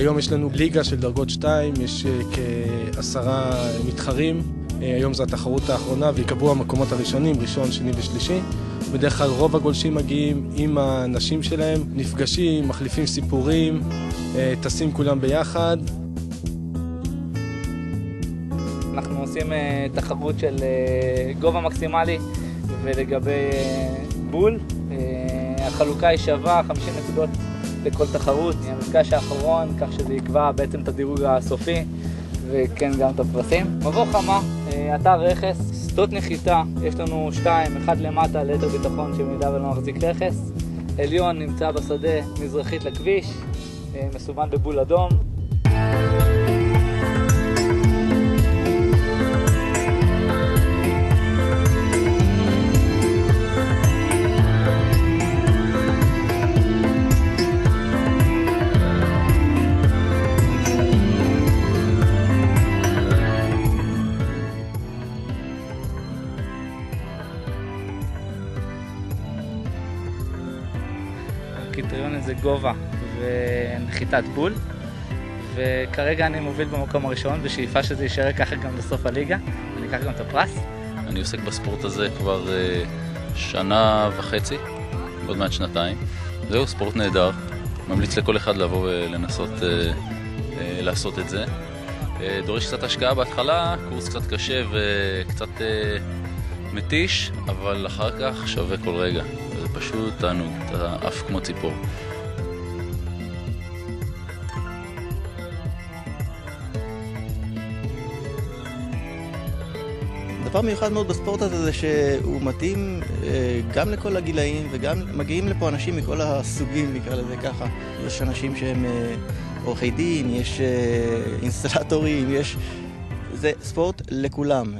היום יש לנו ליגה של דרגות 2, יש כ10 מתחרים. היום זו התחרות האחרונה ויקבעו המקומות הראשונים, ראשון, שני ושלישי. בדרך כלל רוב הגולשים מגיעים עם האנשים שלהם, נפגשים, מחליפים סיפורים, טסים כולם ביחד. אנחנו עושים תחרות של גובה מקסימלי ולגבי בול. החלוקה היא שווה, 50 נקודות לכל תחרות. המפגש האחרון, כך שזה יקבע בעצם את הדירוג הסופי וכן גם את הפרסים. מבוא חמה, אתר רכס, שדות נחיתה, יש לנו 2, אחד למטה ליתר ביטחון שבמידה ולא מחזיק רכס. עליון נמצא בשדה מזרחית לכביש, מסומן בבול אדום. הקריטריון זה גובה ונחיתת בול, וכרגע אני מוביל במקום הראשון בשאיפה שזה יישאר ככה גם בסוף הליגה. אני אקח גם את הפרס. אני עוסק בספורט הזה כבר 1.5 שנה, עוד מעט 2 שנים. זהו ספורט נהדר, ממליץ לכל אחד לבוא ולנסות לעשות את זה. דורש קצת השקעה בהתחלה, קורס קצת קשה וקצת מתיש, אבל אחר כך שווה כל רגע. זה פשוט תענוג, אתה עף כמו ציפור. דבר מיוחד מאוד בספורט הזה זה שהוא מתאים גם לכל הגילאים, וגם מגיעים לפה אנשים מכל הסוגים, נקרא לזה ככה. יש אנשים שהם עורכי דין, יש אינסטלטורים, זה ספורט לכולם.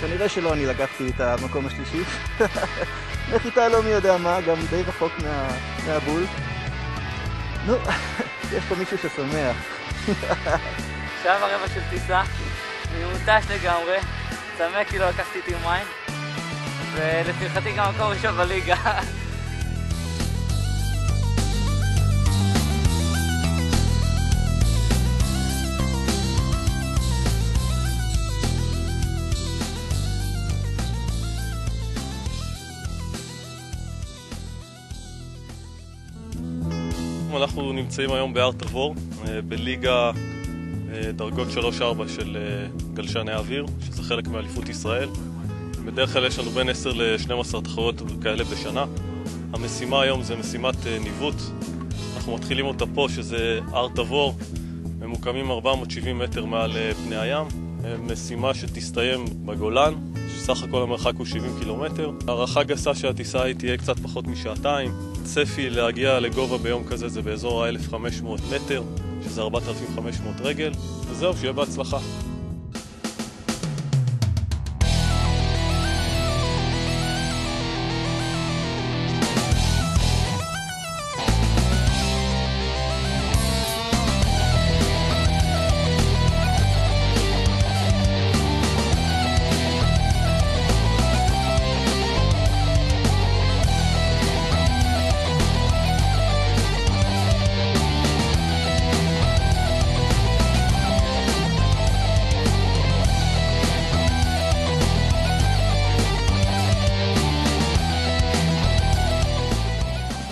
כנראה שלא אני לקחתי את המקום השלישי. נחיתה לא מי יודע מה, גם די רחוק מהבול. נו, יש פה מישהו ששמח. שעה ורבע של טיסה, אני מותש לגמרי, שמח כי לא לקחתי איתי מים, ולשמחתי גם מקום ראשון בליגה. אנחנו נמצאים היום בהר תבור, בליגה דרגות 3-4 של גלשני האוויר, שזה חלק מאליפות ישראל. בדרך כלל יש לנו בין 10 ל-12 תחרויות כאלה בשנה. המשימה היום זה משימת ניווט. אנחנו מתחילים אותה פה, שזה הר תבור, ממוקמים 470 מטר מעל פני הים. משימה שתסתיים בגולן, שסך הכל המרחק הוא 70 קילומטר. הערכה גסה שהטיסה היא תהיה קצת פחות משעתיים. צפי להגיע לגובה ביום כזה זה באזור ה-1500 מטר, שזה 4500 רגל. וזהו, שיהיה בהצלחה.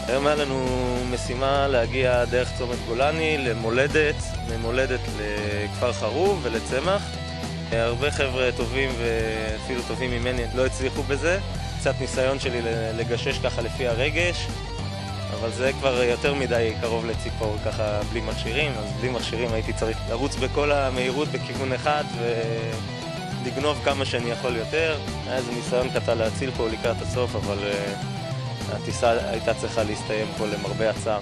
היום היה לנו משימה להגיע דרך צומת גולני למולדת, ממולדת לכפר חרוב ולצמח. הרבה חבר'ה טובים ואפילו טובים ממני לא הצליחו בזה. קצת ניסיון שלי לגשש ככה לפי הרגש, אבל זה כבר יותר מדי קרוב לציפור ככה בלי מכשירים. אז בלי מכשירים הייתי צריך לרוץ בכל המהירות בכיוון אחד ולגנוב כמה שאני יכול יותר. היה איזה ניסיון קטן להציל פה לקראת הסוף, אבל הטיסה הייתה צריכה להסתיים פה למרבה הצער.